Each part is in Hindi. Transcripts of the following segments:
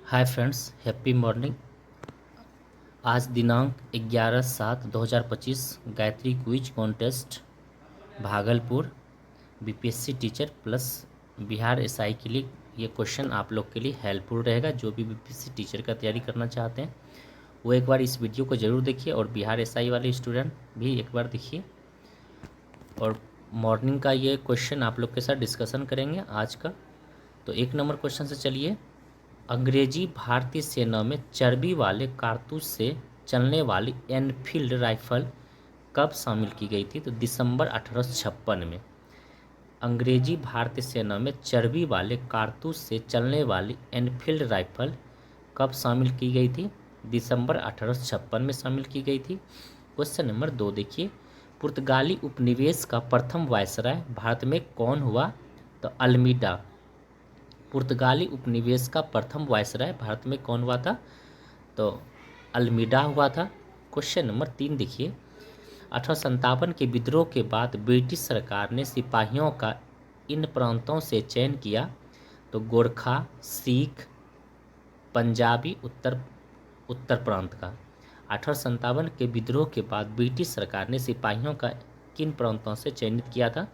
Hi friends, happy morning. आज दिनांक 11/7/2025 Gayatri quiz contest Bhagalpur BPSC teacher plus Bihar SI के लिए ये क्वेश्चन आप लोग के लिए हेल्पफुल रहेगा। जो भी बीपीएससी टीचर का तैयारी करना चाहते हैं वो एक बार इस वीडियो को ज़रूर देखिए और बिहार एसआई वाले स्टूडेंट भी एक बार देखिए। और मॉर्निंग का ये क्वेश्चन आप लोग के साथ डिस्कशन करेंगे आज का। तो 1 नंबर क्वेश्चन से चलिए। अंग्रेजी भारतीय सेना में चर्बी वाले कारतूस से चलने वाली एनफील्ड राइफल कब शामिल की गई थी? तो दिसंबर 1856 में। अंग्रेजी भारतीय सेना में चर्बी वाले कारतूस से चलने वाली एनफील्ड राइफल कब शामिल की गई थी? दिसंबर 1856 में शामिल की गई थी। क्वेश्चन नंबर 2 देखिए। पुर्तगाली उपनिवेश का प्रथम वायसराय भारत में कौन हुआ? तो अल्मीडा। पुर्तगाली उपनिवेश का प्रथम वायसराय भारत में कौन हुआ था? तो अल्मीडा हुआ था। क्वेश्चन नंबर 3 देखिए। 1857 के विद्रोह के बाद ब्रिटिश सरकार ने सिपाहियों का इन प्रांतों से चयन किया। तो गोरखा, सिख, पंजाबी, उत्तर प्रांत का। 1857 के विद्रोह के बाद ब्रिटिश सरकार ने सिपाहियों का किन प्रांतों से चयनित किया था?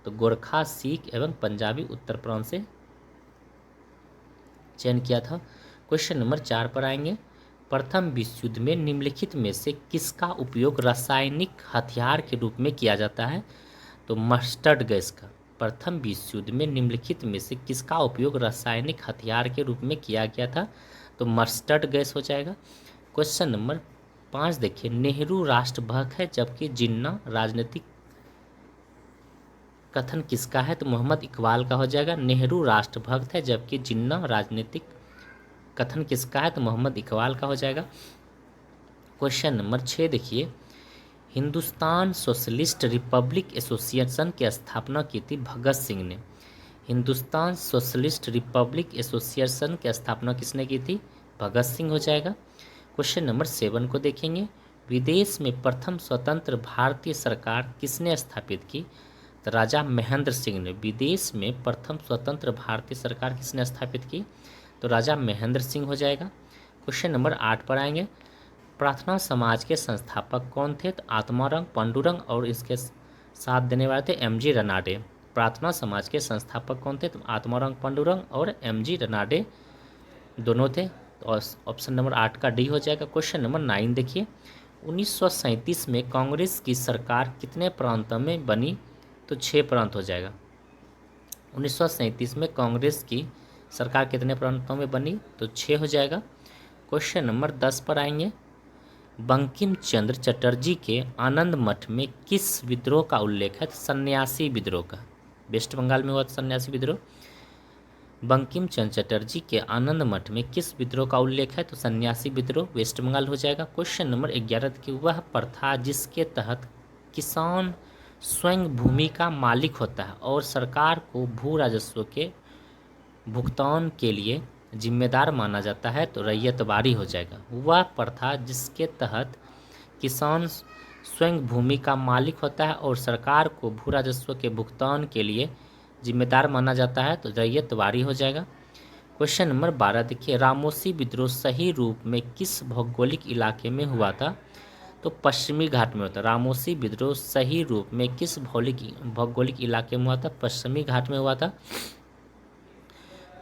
तो गोरखा, सिख एवं पंजाबी उत्तर प्रांत से चयन किया था। क्वेश्चन नंबर 4 पर आएंगे। प्रथम विश्व युद्ध में निम्नलिखित में से किसका उपयोग रासायनिक हथियार के रूप में किया जाता है? तो मस्टर्ड गैस का। प्रथम विश्व युद्ध में निम्नलिखित में से किसका उपयोग रासायनिक हथियार के रूप में किया गया था? तो मस्टर्ड गैस हो जाएगा। क्वेश्चन नंबर 5 देखिए। नेहरू राष्ट्रभक्त है जबकि जिन्ना राजनीतिक कथन किसका है? तो मोहम्मद इकबाल का हो जाएगा। नेहरू राष्ट्रभक्त है जबकि जिन्ना राजनीतिक कथन किसका है? तो मोहम्मद इकबाल का हो जाएगा। क्वेश्चन नंबर 6 देखिए। हिंदुस्तान सोशलिस्ट रिपब्लिक एसोसिएशन की स्थापना की थी भगत सिंह ने। हिंदुस्तान सोशलिस्ट रिपब्लिक एसोसिएशन की स्थापना किसने की थी? भगत सिंह हो जाएगा। क्वेश्चन नंबर 7 को देखेंगे। विदेश में प्रथम स्वतंत्र भारतीय सरकार किसने स्थापित की? तो राजा महेंद्र सिंह ने। विदेश में प्रथम स्वतंत्र भारतीय सरकार किसने स्थापित की? तो राजा महेंद्र सिंह हो जाएगा। क्वेश्चन नंबर 8 पर आएंगे। प्रार्थना समाज के संस्थापक कौन थे? तो आत्माराम पांडुरंग और इसके साथ देने वाले थे एमजी रनाडे। प्रार्थना समाज के संस्थापक कौन थे? तो आत्माराम पांडुरंग और एमजी रनाडे दोनों थे। तो ऑप्शन नंबर 8 का डी हो जाएगा। क्वेश्चन नंबर 9 देखिए। 1937 में कांग्रेस की सरकार कितने प्रांतों में बनी? तो 6 प्रांत हो जाएगा। 1937 में कांग्रेस की सरकार कितने प्रांतों में बनी? तो 6 हो जाएगा। क्वेश्चन नंबर 10 पर आएंगे। बंकिम चंद्र चटर्जी के आनंद मठ में किस विद्रोह का उल्लेख है? तो सन्यासी विद्रोह का। वेस्ट बंगाल में हुआ था सन्यासी विद्रोह। बंकिम चंद्र चटर्जी के आनंद मठ में किस विद्रोह का उल्लेख है? तो सन्यासी विद्रोह, वेस्ट बंगाल हो जाएगा। क्वेश्चन नंबर 11 की वह प्रथा जिसके तहत किसान स्वयं भूमि का मालिक होता है और सरकार को भू राजस्व के भुगतान के लिए जिम्मेदार माना जाता है, तो रैयतवाड़ी हो जाएगा। वह प्रथा जिसके तहत किसान स्वयं भूमि का मालिक होता है और सरकार को भू राजस्व के भुगतान के लिए जिम्मेदार माना जाता है, तो रैयतवाड़ी हो जाएगा। क्वेश्चन नंबर 12 देखिए। रामोसी विद्रोह सही रूप में किस भौगोलिक इलाके में हुआ था? तो पश्चिमी घाट में होता। रामोसी विद्रोह सही रूप में किस भौगोलिक इलाके में हुआ था? पश्चिमी घाट में हुआ था।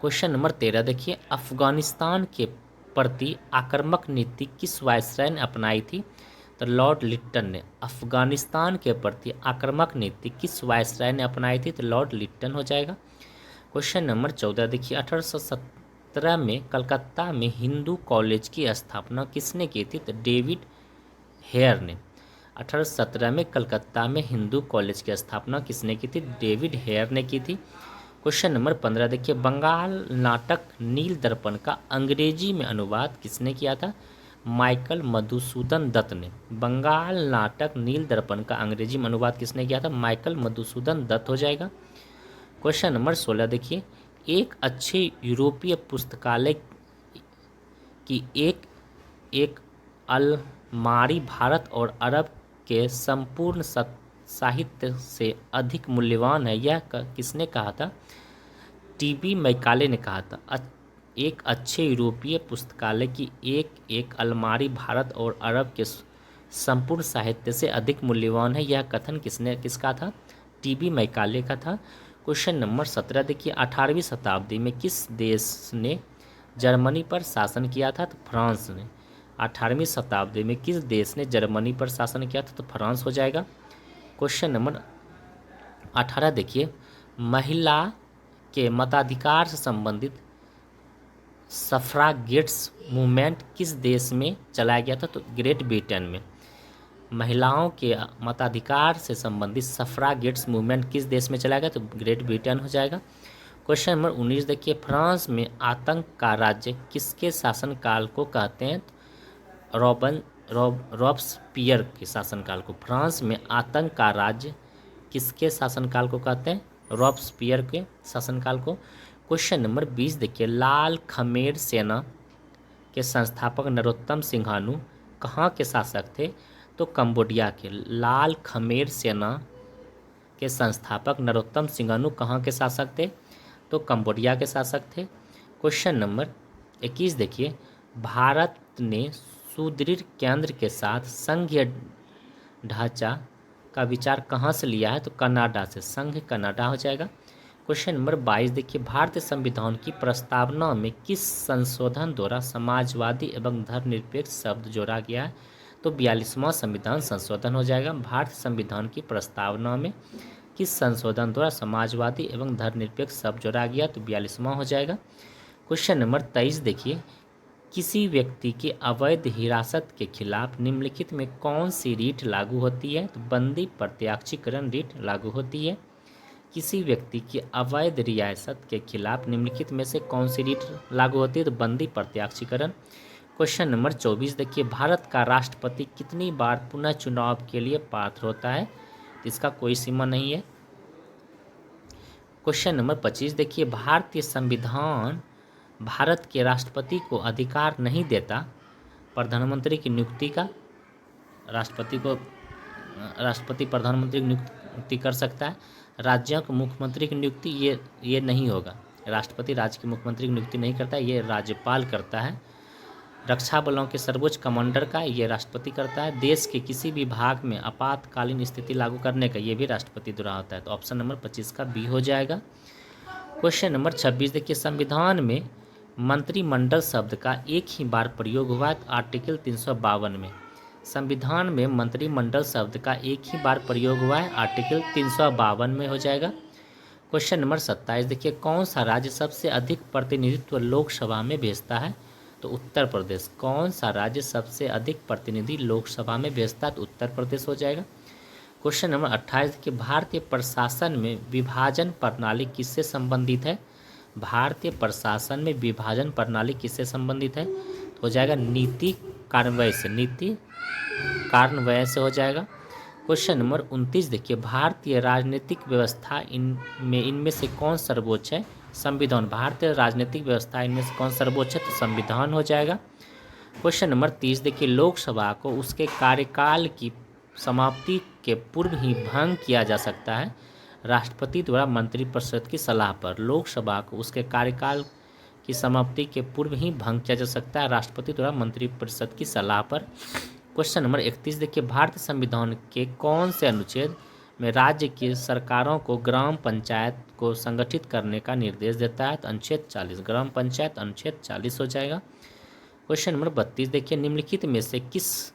क्वेश्चन नंबर 13 देखिए। अफगानिस्तान के प्रति आक्रामक नीति किस वायसराय ने अपनाई थी? तो लॉर्ड लिट्टन ने। अफगानिस्तान के प्रति आक्रामक नीति किस वायसराय ने अपनाई थी? तो लॉर्ड लिट्टन हो जाएगा। क्वेश्चन नंबर 14 देखिए। 1817 में कलकत्ता में हिंदू कॉलेज की स्थापना किसने की थी? तो डेविड हेयर ने। 1817 में कलकत्ता में हिंदू कॉलेज की स्थापना किसने की थी? डेविड हेयर ने की थी। क्वेश्चन नंबर 15 देखिए। बंगाल नाटक नील दर्पण का अंग्रेजी में अनुवाद किसने किया था? माइकल मधुसूदन दत्त ने। बंगाल नाटक नील दर्पण का अंग्रेजी में अनुवाद किसने किया था? माइकल मधुसूदन दत्त हो जाएगा। क्वेश्चन नंबर 16 देखिए। एक अच्छे यूरोपीय पुस्तकालय की एक अलमारी भारत और अरब के संपूर्ण साहित्य से अधिक मूल्यवान है, यह किसने कहा था? टीबी मैकाले ने कहा था। एक अच्छे यूरोपीय पुस्तकालय की एक अलमारी भारत और अरब के संपूर्ण साहित्य से अधिक मूल्यवान है। यह कथन किसका था? टीबी मैकाले का था। क्वेश्चन नंबर 17 देखिए, 18वीं शताब्दी में किस देश ने जर्मनी पर शासन किया था? तो फ्रांस ने। 18वीं शताब्दी में किस देश ने जर्मनी पर शासन किया था? तो फ्रांस हो जाएगा। क्वेश्चन नंबर 18 देखिए, महिला के मताधिकार से संबंधित सफ्रागेट्स मूवमेंट किस देश में चलाया गया था? तो ग्रेट ब्रिटेन में। महिलाओं के मताधिकार से संबंधित सफ्रागेट्स मूवमेंट किस देश में चलाया गया? तो ग्रेट ब्रिटेन हो जाएगा। क्वेश्चन नंबर 19 देखिए, फ्रांस में आतंक का राज्य किसके शासनकाल को कहते हैं? रॉब्सपियर के शासनकाल को। फ्रांस में आतंक का राज्य किसके शासनकाल को कहते हैं? रॉब्सपियर के शासनकाल को। क्वेश्चन नंबर 20 देखिए, लाल खमेर सेना के संस्थापक नरोत्तम सिंघानू कहाँ के शासक थे? तो कंबोडिया के। लाल खमेर सेना के संस्थापक नरोत्तम सिंघानू कहाँ के शासक थे? तो कंबोडिया के शासक थे। क्वेश्चन नंबर 21 देखिए, भारत ने सुदृढ़ केंद्र के साथ संघीय ढांचा का विचार कहाँ से लिया है? तो कनाडा से। संघ कनाडा हो जाएगा। क्वेश्चन नंबर 22 देखिए, भारतीय संविधान की प्रस्तावना में किस संशोधन द्वारा समाजवादी एवं धर्मनिरपेक्ष शब्द जोड़ा गया है? तो 42वां संविधान संशोधन हो जाएगा। भारतीय संविधान की प्रस्तावना में किस संशोधन द्वारा समाजवादी एवं धर्मनिरपेक्ष शब्द जोड़ा गया? तो 42वां हो जाएगा। क्वेश्चन नंबर 23 देखिए, किसी व्यक्ति के अवैध हिरासत के खिलाफ निम्नलिखित में कौन सी रीट लागू होती है? तो बंदी प्रत्याक्षीकरण रीट लागू होती है। किसी व्यक्ति की अवैध रियासत के खिलाफ निम्नलिखित में से कौन सी रीट लागू होती है? तो बंदी प्रत्याक्षीकरण। क्वेश्चन नंबर 24 देखिए, भारत का राष्ट्रपति कितनी बार पुनः चुनाव के लिए पात्र होता है? तो इसका कोई सीमा नहीं है। क्वेश्चन नंबर 25 देखिए, भारतीय संविधान भारत के राष्ट्रपति को अधिकार नहीं देता प्रधानमंत्री की नियुक्ति का। राष्ट्रपति प्रधानमंत्री की नियुक्ति कर सकता है। राज्यों के मुख्यमंत्री की नियुक्ति ये नहीं होगा। राष्ट्रपति राज्य के मुख्यमंत्री की नियुक्ति नहीं करता है, ये राज्यपाल करता है। रक्षा बलों के सर्वोच्च कमांडर का ये राष्ट्रपति करता है। देश के किसी भी भाग में आपातकालीन स्थिति लागू करने का ये भी राष्ट्रपति द्वारा होता है। तो ऑप्शन नंबर 25 का बी हो जाएगा। क्वेश्चन नंबर 26 देखिए, संविधान में मंत्रिमंडल शब्द का एक ही बार प्रयोग हुआ है। आर्टिकल 352 में। संविधान में मंत्रिमंडल शब्द का एक ही बार प्रयोग हुआ है। आर्टिकल 352 में हो जाएगा। क्वेश्चन नंबर 27 देखिए, कौन सा राज्य सबसे अधिक प्रतिनिधित्व लोकसभा में भेजता है? तो उत्तर प्रदेश। कौन सा राज्य सबसे अधिक प्रतिनिधि लोकसभा में भेजता है? तो उत्तर प्रदेश हो जाएगा। क्वेश्चन नंबर 28 देखिए, भारतीय प्रशासन में विभाजन प्रणाली किससे संबंधित है? भारतीय प्रशासन में विभाजन प्रणाली किससे संबंधित है? तो हो जाएगा नीति कार्यान्वयन से। नीति कार्यान्वयन से हो जाएगा। क्वेश्चन नंबर 29 देखिए, भारतीय राजनीतिक व्यवस्था इनमें से कौन सर्वोच्च है? संविधान। भारतीय राजनीतिक व्यवस्था इनमें से कौन सर्वोच्च है? तो संविधान हो जाएगा। क्वेश्चन नंबर 30 देखिए, लोकसभा को उसके कार्यकाल की समाप्ति के पूर्व ही भंग किया जा सकता है राष्ट्रपति द्वारा मंत्रिपरिषद की सलाह पर। लोकसभा को उसके कार्यकाल की समाप्ति के पूर्व ही भंग किया जा सकता है राष्ट्रपति द्वारा मंत्रिपरिषद की सलाह पर। क्वेश्चन नंबर 31 देखिए, भारतीय संविधान के कौन से अनुच्छेद में राज्य की सरकारों को ग्राम पंचायत को संगठित करने का निर्देश देता है? तो अनुच्छेद 40। ग्राम पंचायत अनुच्छेद 40 हो जाएगा। क्वेश्चन नंबर 32 देखिए, निम्नलिखित में से किस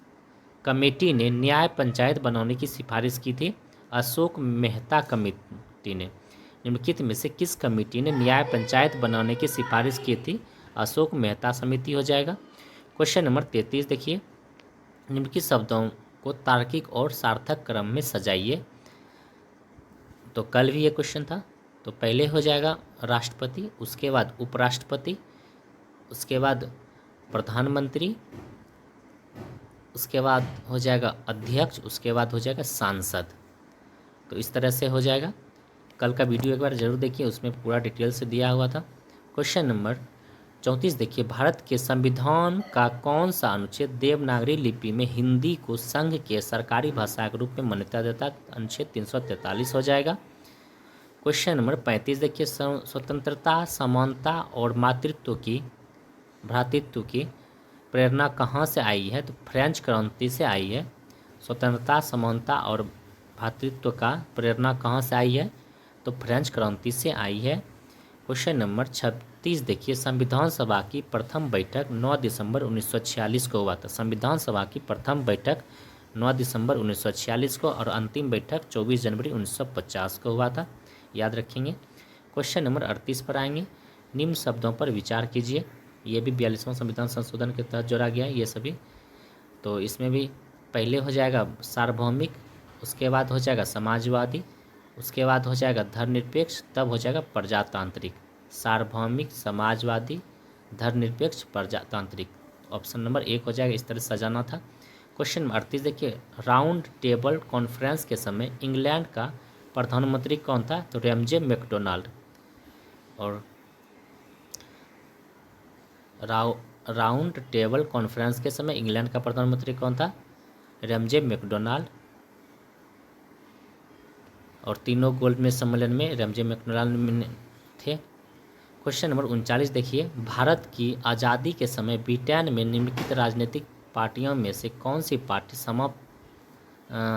कमेटी ने न्याय पंचायत बनाने की सिफारिश की थी? अशोक मेहता कमेटी ने। निम्नलिखित में से किस कमेटी ने न्याय पंचायत बनाने की सिफारिश की थी? अशोक मेहता समिति हो जाएगा। क्वेश्चन नंबर 33 देखिए, निम्नलिखित शब्दों को तार्किक और सार्थक क्रम में सजाइए। तो कल भी ये क्वेश्चन था। तो पहले हो जाएगा राष्ट्रपति, उसके बाद उपराष्ट्रपति, उसके बाद प्रधानमंत्री, उसके बाद हो जाएगा अध्यक्ष, उसके बाद हो जाएगा सांसद। तो इस तरह से हो जाएगा। कल का वीडियो एक बार जरूर देखिए, उसमें पूरा डिटेल से दिया हुआ था। क्वेश्चन नंबर 34 देखिए, भारत के संविधान का कौन सा अनुच्छेद देवनागरी लिपि में हिंदी को संघ के सरकारी भाषा के रूप में मान्यता देता है? अनुच्छेद 343 हो जाएगा। क्वेश्चन नंबर 35 देखिए, स्वतंत्रता, समानता और भ्रातृत्व की प्रेरणा कहाँ से आई है? तो फ्रेंच क्रांति से आई है। स्वतंत्रता, समानता और भ्रातृत्व का प्रेरणा कहाँ से आई है? तो फ्रेंच क्रांति से आई है। क्वेश्चन नंबर 36 देखिए, संविधान सभा की प्रथम बैठक 9 दिसंबर 1946 को हुआ था। संविधान सभा की प्रथम बैठक 9 दिसंबर 1946 को और अंतिम बैठक 24 जनवरी 1950 को हुआ था, याद रखेंगे। क्वेश्चन नंबर 38 पर आएंगे, निम्न शब्दों पर विचार कीजिए। ये भी 42वां संविधान संशोधन के तहत जोड़ा गया है ये सभी। तो इसमें भी पहले हो जाएगा सार्वभौमिक, उसके बाद हो जाएगा समाजवादी, उसके बाद हो जाएगा धर्मनिरपेक्ष, तब हो जाएगा प्रजातांत्रिक। सार्वभौमिक, समाजवादी, धर्मनिरपेक्ष, प्रजातांत्रिक। ऑप्शन नंबर 1 हो जाएगा, इस तरह सजाना था। क्वेश्चन नंबर 38 देखिए, राउंड टेबल कॉन्फ्रेंस के समय इंग्लैंड का प्रधानमंत्री कौन था? तो रैमजे मैकडोनाल्ड। और राउंड टेबल कॉन्फ्रेंस के समय इंग्लैंड का प्रधानमंत्री कौन था? Ramsay MacDonald. और तीनों गोलमेज सम्मेलन में रैमजे मैकडोनाल्ड थे। क्वेश्चन नंबर 39 देखिए, भारत की आज़ादी के समय ब्रिटेन में निम्नलिखित राजनीतिक पार्टियों में से कौन सी पार्टी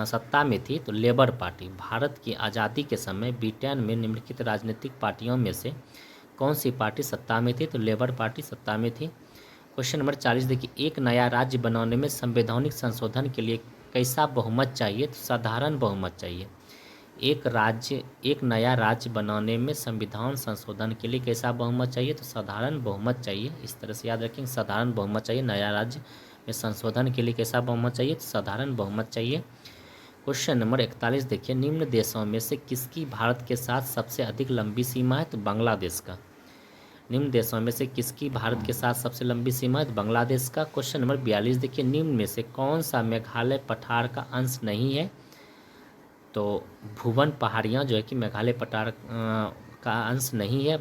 सत्ता में थी? तो लेबर पार्टी। भारत की आज़ादी के समय ब्रिटेन में निम्नलिखित राजनीतिक पार्टियों में से कौन सी पार्टी सत्ता में थी? तो लेबर पार्टी सत्ता में थी। क्वेश्चन नंबर 40 देखिए, एक नया राज्य बनाने में संवैधानिक संशोधन के लिए कैसा बहुमत चाहिए? तो साधारण बहुमत चाहिए। एक नया राज्य बनाने में संविधान संशोधन के लिए कैसा बहुमत चाहिए? तो साधारण बहुमत चाहिए। इस तरह से याद रखेंगे, साधारण बहुमत चाहिए। नया राज्य में संशोधन के लिए कैसा बहुमत चाहिए? तो साधारण बहुमत चाहिए। क्वेश्चन नंबर 41 देखिए, निम्न देशों में से किसकी भारत के साथ सबसे अधिक लंबी सीमा है? तो बांग्लादेश का। निम्न देशों में से किसकी भारत के साथ सबसे लंबी सीमा है? तो बांग्लादेश का। क्वेश्चन नंबर 42 देखिए, निम्न में से कौन सा मेघालय पठार का अंश नहीं है? तो भुवन पहाड़ियाँ जो है कि मेघालय पठार का अंश नहीं है।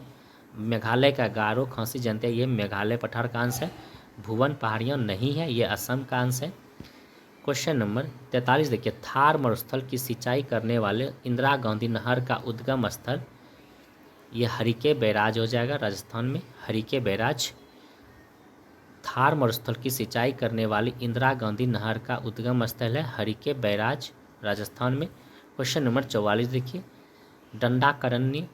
मेघालय का गारो खासी जनता ये मेघालय पठार का अंश है। भुवन पहाड़ियाँ नहीं है, ये असम का अंश है। क्वेश्चन नंबर 43 देखिए, थार मरुस्थल की सिंचाई करने वाले इंदिरा गांधी नहर का उद्गम स्थल, ये हरिके बैराज हो जाएगा राजस्थान में। हरिके बैराज। थार मरुस्थल की सिंचाई करने वाली इंदिरा गांधी नहर का उद्गम स्थल है हरिके बैराज राजस्थान में। क्वेश्चन नंबर 44 देखिए, दंडाकारण्य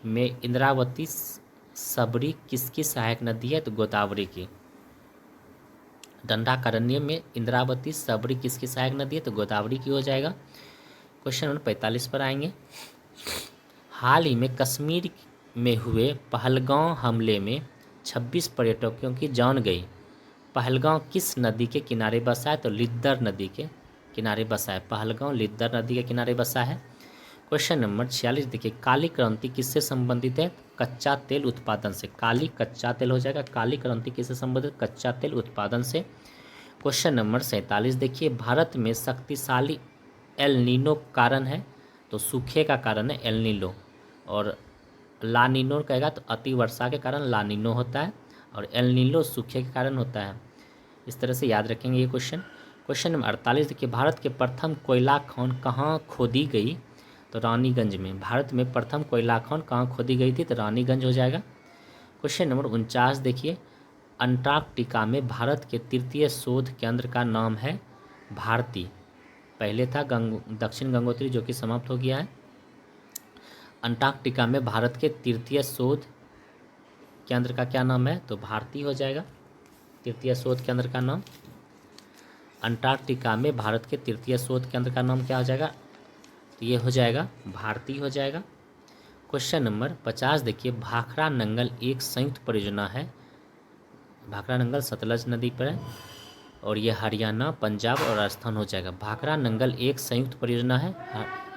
में इंद्रावती सबरी किसकी सहायक नदी है? तो गोदावरी की। दंडाकारण्य में इंद्रावती सबरी किसकी सहायक नदी है? तो गोदावरी की हो जाएगा। क्वेश्चन नंबर 45 पर आएंगे, हाल ही में कश्मीर में हुए पहलगांव हमले में 26 पर्यटकों की जान गई। पहलगांव किस नदी के किनारे बसा है? तो लिद्दर नदी के किनारे बसा है। पहलगांव लिद्दर नदी के किनारे बसा है। क्वेश्चन नंबर 46 देखिए, काली क्रांति किससे संबंधित है? कच्चा तेल उत्पादन से। काली कच्चा तेल हो जाएगा। काली क्रांति किससे संबंधित? कच्चा तेल उत्पादन से। क्वेश्चन नंबर 47 देखिए, भारत में शक्तिशाली एल नीनो कारण है? तो सूखे का कारण है एल नीनो। और ला नीनो कहेगा तो अति वर्षा के कारण ला नीनो होता है, और एल नीनो सूखे के कारण होता है। इस तरह से याद रखेंगे ये क्वेश्चन। क्वेश्चन नंबर 48 देखिए, भारत के प्रथम कोयला खान कहाँ खोदी गई? तो रानीगंज में। भारत में प्रथम कोयला खान कहाँ खोदी गई थी? तो रानीगंज हो जाएगा। क्वेश्चन नंबर 49 देखिए, अंटार्कटिका में भारत के तृतीय शोध केंद्र का नाम है भारती। पहले था दक्षिण गंगोत्री जो कि समाप्त हो गया है। अंटार्कटिका में भारत के तृतीय शोध केंद्र का क्या नाम है? तो भारती हो जाएगा। तृतीय शोध केंद्र का नाम अंटार्कटिका में भारत के तृतीय शोध केंद्र का नाम क्या हो जाएगा? तो ये हो जाएगा भारती हो जाएगा। क्वेश्चन नंबर 50 देखिए, भाखड़ा नंगल एक संयुक्त परियोजना है। भाखड़ा नंगल सतलज नदी पर है और ये हरियाणा, पंजाब और राजस्थान हो जाएगा। भाखड़ा नंगल एक संयुक्त परियोजना है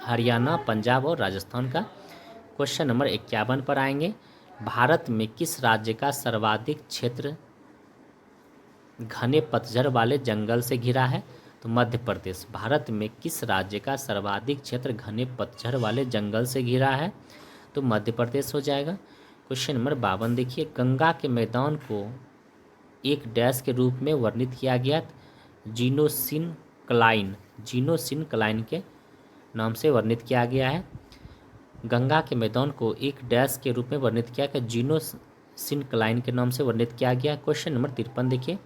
हरियाणा, पंजाब और राजस्थान का। क्वेश्चन नंबर 51 पर आएंगे, भारत में किस राज्य का सर्वाधिक क्षेत्र घने पतझड़ वाले जंगल से घिरा है? तो मध्य प्रदेश। भारत में किस राज्य का सर्वाधिक क्षेत्र घने पतझड़ वाले जंगल से घिरा है? तो मध्य प्रदेश हो जाएगा। क्वेश्चन नंबर 52 देखिए, गंगा के मैदान को एक डैश के रूप में वर्णित किया गया, जीनोसिन क्लाइन के नाम से वर्णित किया गया है। गंगा के मैदान को एक डैश के रूप में वर्णित किया गया, जीनोसिंक्लाइन के नाम से वर्णित किया गया। क्वेश्चन नंबर 53 देखिए,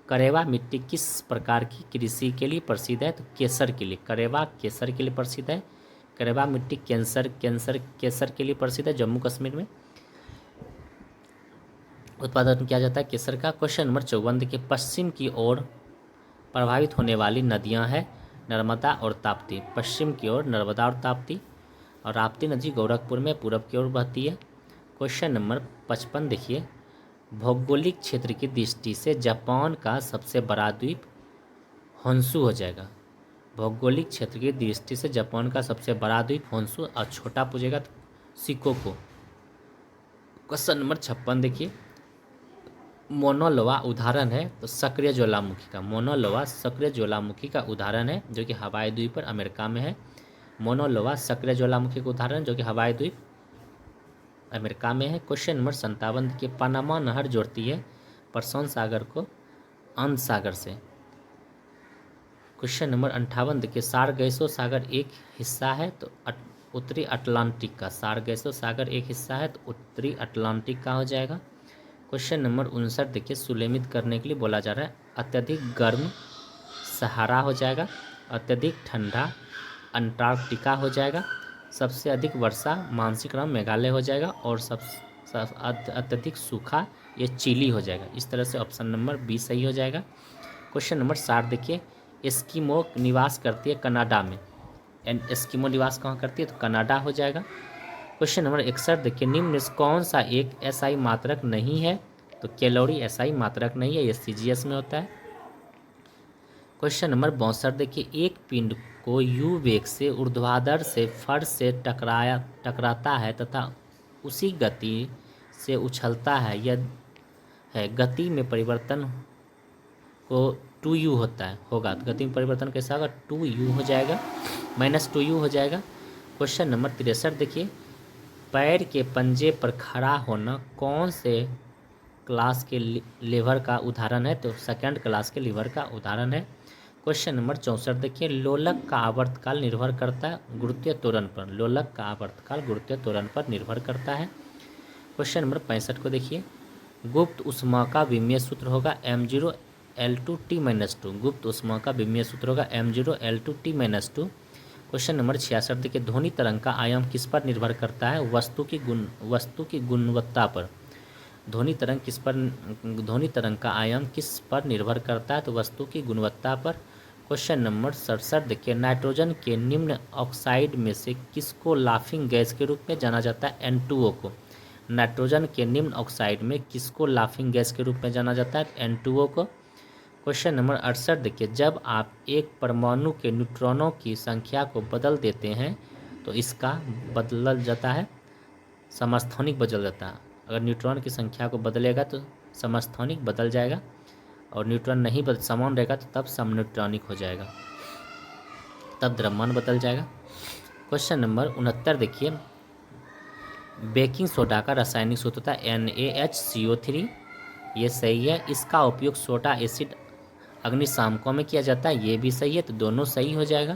करेवा मिट्टी किस प्रकार की कृषि के लिए प्रसिद्ध है? तो केसर के लिए। करेवा केसर के लिए प्रसिद्ध है। करेवा मिट्टी केसर के लिए प्रसिद्ध है। जम्मू कश्मीर में उत्पादन किया जाता है केसर का। क्वेश्चन नंबर 54 देखिए, पश्चिम की ओर प्रभावित होने वाली नदियां हैं नर्मदा और ताप्ती। पश्चिम की ओर नर्मदा और ताप्ती, और राप्ती नदी गोरखपुर में पूरब की ओर बहती है। क्वेश्चन नंबर 55 देखिए, भौगोलिक क्षेत्र की दृष्टि से जापान का सबसे बड़ा द्वीप होन्शु हो जाएगा। भौगोलिक क्षेत्र की दृष्टि से जापान का सबसे बड़ा द्वीप होन्शु, और छोटा पूछेगा तो शिकोको। क्वेश्चन नंबर 56 देखिए, मोनोलोवा उदाहरण है तो सक्रिय ज्वालामुखी का। मोनोलोवा सक्रिय ज्वालामुखी का उदाहरण है जो कि हवाई द्वीप पर अमेरिका में है। मोनोलोवा सक्रिय ज्वालामुखी का उदाहरण जो कि हवाई द्वीप अमेरिका में है। क्वेश्चन नंबर 57 देखिए, पनामा नहर जोड़ती है प्रशांत सागर को अंध सागर से। क्वेश्चन नंबर 58 देखिए, सारगैसो सागर एक हिस्सा है तो उत्तरी अटलांटिक का। सारगैसो सागर एक हिस्सा है तो उत्तरी अटलांटिक का हो जाएगा। क्वेश्चन नंबर 59 देखिए, सुलेमित करने के लिए बोला जा रहा है। अत्यधिक गर्म सहारा हो जाएगा, अत्यधिक ठंडा अंटार्कटिका हो जाएगा, सबसे अधिक वर्षा मानसिक क्रम मेघालय हो जाएगा, और अत्यधिक सूखा ये चिली हो जाएगा। इस तरह से ऑप्शन नंबर 20 सही हो जाएगा। क्वेश्चन नंबर 60 देखिए, एस्किमो निवास करती है कनाडा में। एंड एस्किमो निवास कहाँ करती है? तो कनाडा हो जाएगा। क्वेश्चन नंबर 61 देखिए, निम्न में से कौन सा एक एसआई मात्रक नहीं है? तो कैलोरी एसआई मात्रक नहीं है, ये सीजीएस में होता है। क्वेश्चन नंबर 62 देखिए, एक पिंड को यू वेग से ऊर्ध्वाधर से फर्श से टकराता है तथा उसी गति से उछलता है, यह है गति में परिवर्तन को 2u होगा। तो गति में परिवर्तन कैसा होगा? 2u हो जाएगा, -2u हो जाएगा। क्वेश्चन नंबर 63 देखिए, पैर के पंजे पर खड़ा होना कौन से क्लास के लीवर का उदाहरण है? तो सेकंड क्लास के लीवर का उदाहरण है। क्वेश्चन नंबर 64 देखिए, लोलक का आवर्तकाल निर्भर करता है गुरुत्वीय त्वरण पर। लोलक का आवर्तकाल गुरुत्वीय त्वरण पर निर्भर करता है। क्वेश्चन नंबर 65 को देखिए, गुप्त ऊष्मा का विमीय सूत्र होगा m0 L2 T-2। गुप्त ऊष्मा का विमीय सूत्र होगा m0 L2 T-2। Question number 66 देखिए, ध्वनि तरंग का आयाम किस पर निर्भर करता है? वस्तु की गुणवत्ता पर। ध्वनि तरंग का आयाम किस पर निर्भर करता है? तो वस्तु की गुणवत्ता पर। क्वेश्चन नंबर 67 देखिए, नाइट्रोजन के निम्न ऑक्साइड में से किसको लाफिंग गैस के रूप में जाना जाता है? N2O को। नाइट्रोजन के निम्न ऑक्साइड में किसको लाफिंग गैस के रूप में जाना जाता है? N2O को। क्वेश्चन नंबर 68 देखिए, जब आप एक परमाणु के न्यूट्रॉनों की संख्या को बदल देते हैं तो इसका बदल जाता है समस्थानिक बदल जाता है। अगर न्यूट्रॉन की संख्या को बदलेगा तो समस्थानिक बदल जाएगा, और न्यूट्रॉन नहीं समान रहेगा तो तब समन्यूट्रॉनिक हो जाएगा, तब द्रव्यमान बदल जाएगा। क्वेश्चन नंबर 69 देखिए, बेकिंग सोडा का रासायनिक सूत्र होता है NaHCO3, ये सही है। इसका उपयोग सोडा एसिड अग्निशामकों में किया जाता है, ये भी सही है, तो दोनों सही हो जाएगा।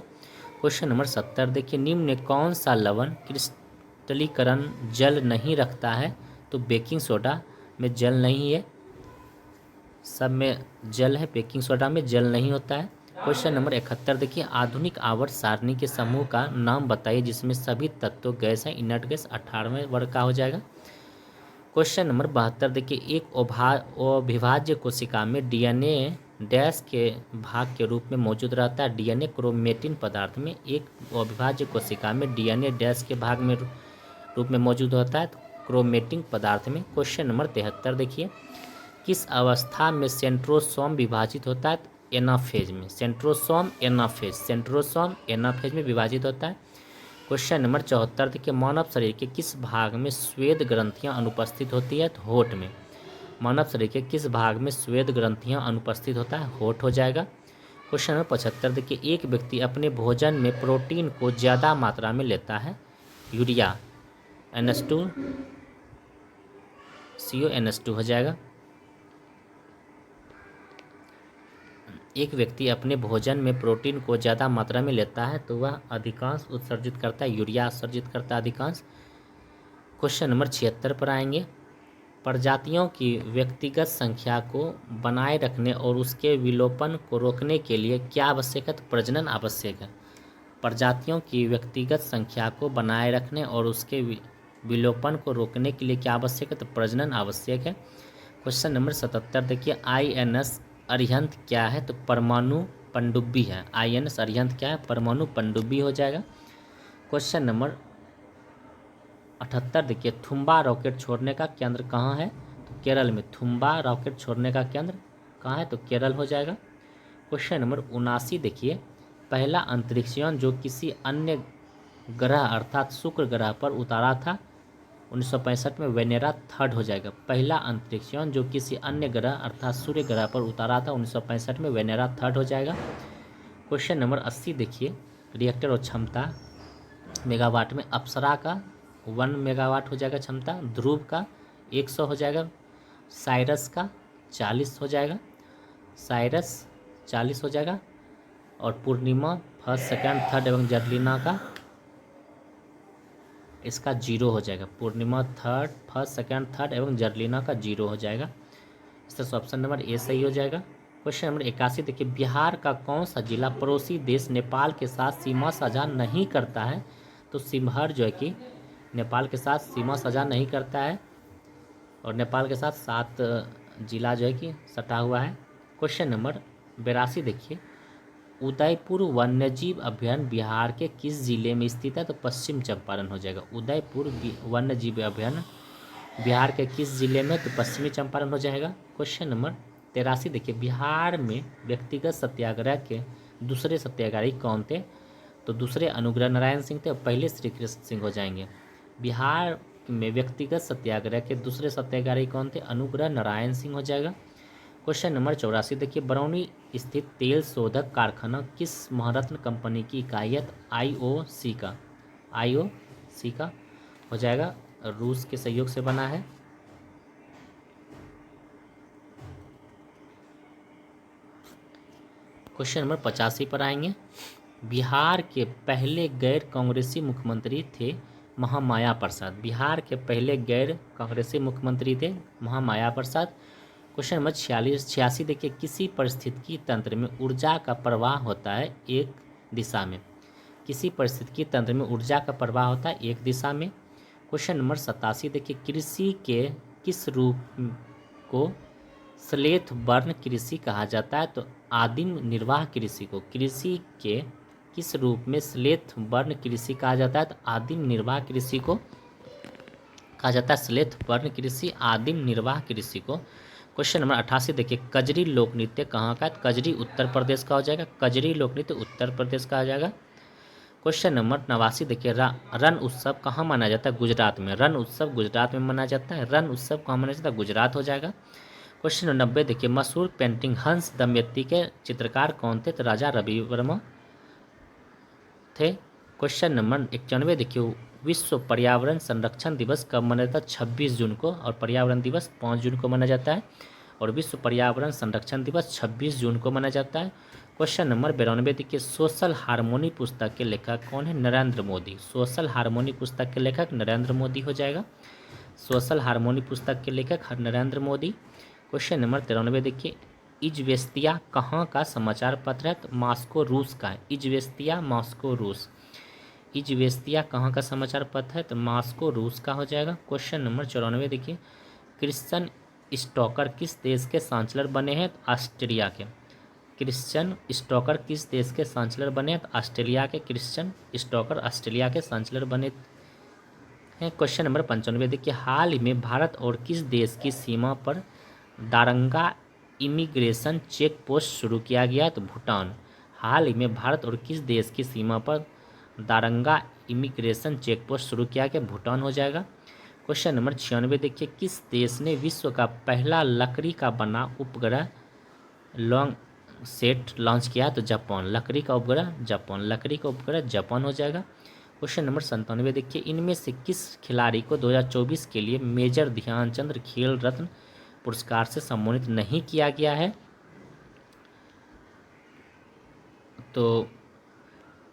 क्वेश्चन नंबर 70 देखिए, निम्न में कौन सा लवण क्रिस्टलीकरण जल नहीं रखता है? तो बेकिंग सोडा में जल नहीं है, सब में जल है, बेकिंग सोडा में जल नहीं होता है। क्वेश्चन नंबर 71 देखिए, आधुनिक आवर्त सारणी के समूह का नाम बताइए जिसमें सभी तत्व गैस हैं। इनर्ट गैस 18वें वर्ग का हो जाएगा। क्वेश्चन नंबर 72 देखिए, एक अविभाज्य कोशिका में डीएनए डैश के भाग के रूप में मौजूद रहता है। डीएनए क्रोमेटिन पदार्थ में एक अविभाज्य कोशिका में डीएनए डैश के भाग में रूप में मौजूद होता है, क्रोमेटिन पदार्थ में। क्वेश्चन नंबर 73 देखिए, किस अवस्था में सेंट्रोसोम विभाजित होता है? एनाफेज में। सेंट्रोसोम एनाफेज में विभाजित होता है। क्वेश्चन नंबर 74 देखिए, मानव शरीर के किस भाग में श्वेत ग्रंथियां अनुपस्थित होती है? तो होठ में। मानव शरीर के किस भाग में श्वेत ग्रंथियां अनुपस्थित होता है? होठ हो जाएगा। क्वेश्चन नंबर 75 देखिए, एक व्यक्ति अपने भोजन में प्रोटीन को ज़्यादा मात्रा में लेता है। यूरिया NH2CO NH2 हो जाएगा। एक व्यक्ति अपने भोजन में प्रोटीन को ज़्यादा मात्रा में लेता है तो वह अधिकांश उत्सर्जित करता है, यूरिया उत्सर्जित करता है अधिकांश। क्वेश्चन नंबर 76 पर आएंगे। प्रजातियों की व्यक्तिगत संख्या को बनाए रखने और उसके विलोपन को रोकने के लिए क्या आवश्यक है? तो प्रजनन आवश्यक है। प्रजातियों की व्यक्तिगत संख्या को बनाए रखने और उसके विलोपन को रोकने के लिए क्या आवश्यक है? तो प्रजनन आवश्यक है। क्वेश्चन नंबर 77 देखिए, INS अरिहंत क्या है? तो परमाणु पनडुब्बी है। INS अरिहंत क्या है? परमाणु पनडुब्बी हो जाएगा। क्वेश्चन नंबर 78 देखिए, थुम्बा रॉकेट छोड़ने का केंद्र कहाँ है? तो केरल में। थुम्बा रॉकेट छोड़ने का केंद्र कहाँ है? तो केरल हो जाएगा। क्वेश्चन नंबर 79 देखिए, पहला अंतरिक्षयान जो किसी अन्य ग्रह अर्थात शुक्र ग्रह पर उतारा था 1965 में, वेनेरा थर्ड हो जाएगा। पहला अंतरिक्षयान जो किसी अन्य ग्रह अर्थात सूर्य ग्रह पर उतारा था 1965 में, वेनेरा थर्ड हो जाएगा। क्वेश्चन नंबर 80 देखिए, रिएक्टर और क्षमता मेगावाट में अप्सरा का 1 मेगावाट हो जाएगा क्षमता, ध्रुव का 100 हो जाएगा, साइरस का 40 हो जाएगा, साइरस 40 हो जाएगा, और पूर्णिमा फर्स्ट सेकंड थर्ड एवं जर्लिना का इसका 0 हो जाएगा। पूर्णिमा थर्ड फर्स्ट सेकंड थर्ड एवं जर्लिना का 0 हो जाएगा। इस तरह से ऑप्शन नंबर ए सही हो जाएगा। क्वेश्चन नंबर 81 देखिए, बिहार का कौन सा जिला पड़ोसी देश नेपाल के साथ सीमा साझा नहीं करता है? तो शिवहर जो है कि नेपाल के साथ सीमा साझा नहीं करता है और नेपाल के साथ 7 जिला जो है कि सटा हुआ है। क्वेश्चन नंबर 82 देखिए, उदयपुर वन्यजीव अभयारण्य बिहार के किस जिले में स्थित है? तो पश्चिम चंपारण हो जाएगा। उदयपुर वन्यजीव अभयारण्य बिहार के किस जिले में? तो पश्चिमी चंपारण हो जाएगा। क्वेश्चन नंबर 83 देखिए, बिहार में व्यक्तिगत सत्याग्रह के दूसरे सत्याग्रही कौन थे? तो दूसरे अनुग्रह नारायण सिंह थे और पहले श्री कृष्ण सिंह हो जाएंगे। बिहार में व्यक्तिगत सत्याग्रह के दूसरे सत्याग्रही कौन थे? अनुग्रह नारायण सिंह हो जाएगा। क्वेश्चन नंबर 84 देखिए, बरौनी स्थित तेल शोधक कारखाना किस महारत्न कंपनी की इकाई है? IOC का हो जाएगा, रूस के सहयोग से बना है। क्वेश्चन नंबर 85 पर आएंगे। बिहार के पहले गैर कांग्रेसी मुख्यमंत्री थे महामाया प्रसाद। बिहार के पहले गैर कांग्रेसी मुख्यमंत्री थे महामाया प्रसाद। क्वेश्चन नंबर 86 देखिए, किसी परिस्थितिकी तंत्र में ऊर्जा का प्रवाह होता है एक दिशा में। किसी परिस्थितिकी तंत्र में ऊर्जा का प्रवाह होता है एक दिशा में। क्वेश्चन नंबर 87 देखिए, कृषि के किस रूप को श्वेत वर्ण कृषि कहा जाता है? तो आदिम निर्वाह कृषि को। कृषि के किस रूप में श्वेत वर्ण कृषि कहा जाता है? तो आदिम निर्वाह कृषि को कहा जाता है। श्वेत वर्ण कृषि आदिम निर्वाह कृषि को। क्वेश्चन नंबर 88 देखिए, कजरी लोक नृत्य कहाँ का है? कजरी उत्तर प्रदेश का हो जाएगा। कजरी लोक नृत्य उत्तर प्रदेश का आ जाएगा। क्वेश्चन नंबर 89 देखिए, रण उत्सव कहाँ मनाया जाता है? गुजरात में। रण उत्सव गुजरात में मनाया जाता है। रण उत्सव कहाँ मनाया जाता है? गुजरात हो जाएगा। क्वेश्चन नंबर 90 देखिए, मशहूर पेंटिंग हंस दमयंती के चित्रकार कौन थे? तो राजा रवि वर्मा थे। क्वेश्चन नंबर 91 देखिए, विश्व पर्यावरण संरक्षण दिवस कब मनाया जाता है? 26 जून को, और पर्यावरण दिवस 5 जून को मनाया जाता है, और विश्व पर्यावरण संरक्षण दिवस 26 जून को मनाया जाता है। क्वेश्चन नंबर 92 देखिए, सोशल हार्मोनी पुस्तक के लेखक कौन है? नरेंद्र मोदी। सोशल हार्मोनी पुस्तक के लेखक नरेंद्र मोदी हो जाएगा। सोशल हार्मोनी पुस्तक के लेखक नरेंद्र मोदी। क्वेश्चन नंबर 93 देखिए, इजवेस्तिया कहाँ का समाचार पत्र है? तो मॉस्को रूस का है। इजवेस्तिया मॉस्को रूस। इजवेस्तिया कहाँ का समाचार पत्र है? तो मॉस्को रूस का हो जाएगा। क्वेश्चन नंबर 94 देखिए, क्रिश्चियन स्टोकर किस देश के चांसलर बने हैं? तो ऑस्ट्रिया के। क्रिश्चियन स्टोकर किस देश के चांसलर बने हैं? तो ऑस्ट्रेलिया के। क्रिश्चियन स्टोकर ऑस्ट्रेलिया के चांसलर बने हैं। क्वेश्चन नंबर 95 देखिए, हाल ही में भारत और किस देश की सीमा पर दारंगा इमिग्रेशन चेक पोस्ट शुरू किया गया? तो भूटान। हाल ही में भारत और किस देश की सीमा पर दारंगा इमिग्रेशन चेक पोस्ट शुरू किया गया? भूटान हो जाएगा। क्वेश्चन नंबर 96 देखिए, किस देश ने विश्व का पहला लकड़ी का बना उपग्रह लॉन्ग सेट लॉन्च किया? तो जापान। लकड़ी का उपग्रह जापान। लकड़ी का उपग्रह जापान हो जाएगा। क्वेश्चन नंबर 97 देखिए, इनमें से किस खिलाड़ी को 2024 के लिए मेजर ध्यानचंद खेल रत्न पुरस्कार से सम्मानित नहीं किया गया है? तो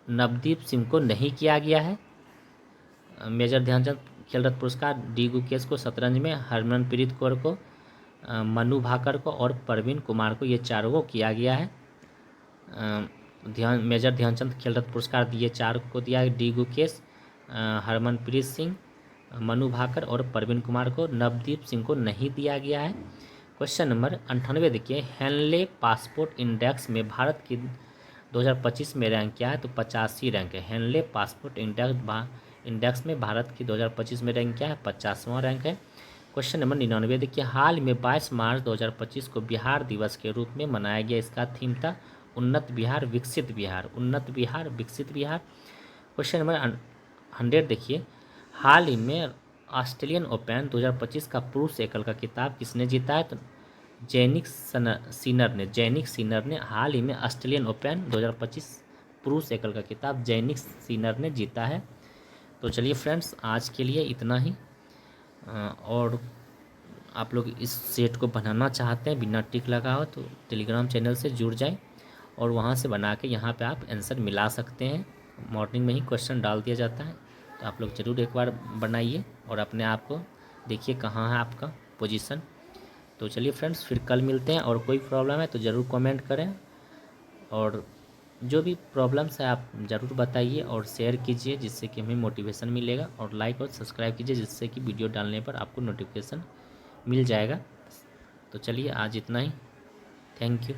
नवदीप सिंह को नहीं किया गया है। मेजर ध्यानचंद खेल रत्न पुरस्कार डी गुकेश को शतरंज में, हरमनप्रीत कौर को, मनु भाकर को और प्रवीण कुमार को, ये चारों को किया गया है। मेजर ध्यानचंद खेल रत्न पुरस्कार ये चार को दिया है, डी गुकेश, हरमनप्रीत सिंह, मनु भाकर और प्रवीण कुमार को। नवदीप सिंह को नहीं दिया गया है। क्वेश्चन नंबर 98 देखिए, हेनले पासपोर्ट इंडेक्स में भारत की 2025 में रैंक क्या है? तो 85 रैंक है। हेनले पासपोर्ट इंडेक्स में भारत की 2025 में रैंक क्या है? 50वां रैंक है। क्वेश्चन नंबर 99 देखिए, हाल में 22 मार्च 2025 को बिहार दिवस के रूप में मनाया गया, इसका थीम था उन्नत बिहार विकसित बिहार, उन्नत बिहार विकसित बिहार। क्वेश्चन नंबर 100 देखिए, हाल ही में ऑस्ट्रेलियन ओपन 2025 का पुरुष एकल का खिताब किसने जीता है? तो जैनिक सीनर ने हाल ही में ऑस्ट्रेलियन ओपन 2025 पुरुष एकल का खिताब जैनिक सीनर ने जीता है। तो चलिए फ्रेंड्स, आज के लिए इतना ही। और आप लोग इस सेट को बनाना चाहते हैं बिना टिक लगा हो तो टेलीग्राम चैनल से जुड़ जाएं और वहाँ से बना के यहाँ पे आप आंसर मिला सकते हैं। मॉर्निंग में ही क्वेश्चन डाल दिया जाता है, तो आप लोग ज़रूर एक बार बनाइए और अपने आप को देखिए कहाँ है आपका पोजीशन। तो चलिए फ्रेंड्स, फिर कल मिलते हैं, और कोई प्रॉब्लम है तो ज़रूर कमेंट करें, और जो भी प्रॉब्लम्स है आप ज़रूर बताइए और शेयर कीजिए, जिससे कि हमें मोटिवेशन मिलेगा, और लाइक और सब्सक्राइब कीजिए, जिससे कि वीडियो डालने पर आपको नोटिफिकेशन मिल जाएगा। तो चलिए आज इतना ही। Thank you.